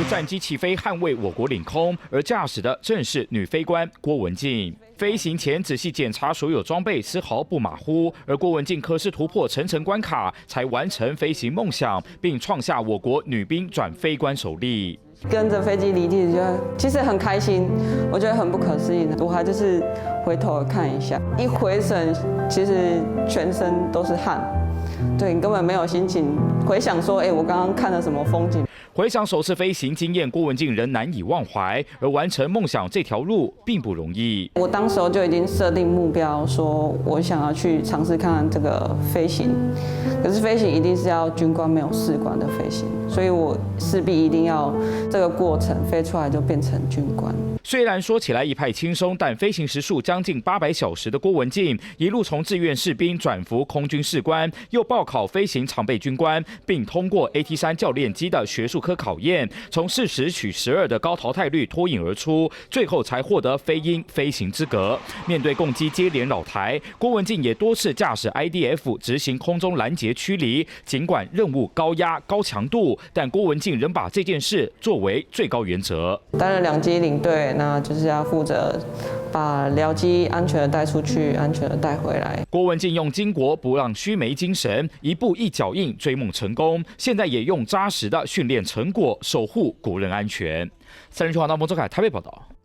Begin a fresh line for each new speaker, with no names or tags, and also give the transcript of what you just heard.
战机起飞捍卫我国领空，而驾驶的正是女飞官郭文静。飞行前仔细检查所有装备，丝毫不马虎。而郭文静可是突破层层关卡，才完成飞行梦想，并创下我国女兵转飞官首例。
跟着飞机离地，其实很开心，我觉得很不可思议。我还就是回头看一下，一回神，其实全身都是汗，对你根本没有心情回想说，我刚刚看了什么风景。
回想首次飞行经验，郭文静仍难以忘怀。而完成梦想这条路并不容易。
我当时候就已经设定目标，说我想要去尝试看看这个飞行。可是飞行一定是要军官没有士官的飞行，所以我势必一定要这个过程飞出来就变成军官。
虽然说起来一派轻松，但飞行时数将近800小时的郭文静，一路从志愿士兵转服空军士官，又报考飞行常备军官，并通过 AT3教练机的学术科考验，从40取12的高淘汰率脱颖而出，最后才获得飞鹰飞行资格。面对共机接连扰台，郭文静也多次驾驶 IDF 执行空中拦截驱离。尽管任务高压高强度，但郭文静仍把这件事作为最高原则。
担任2机领队，那就是要负责把僚机安全的带出去，安全的带回来。
郭文静用巾帼不让须眉精神，一步一脚印追梦成功。现在也用扎实的训练成果守护国人安全。3立新闻台周凯台北报道。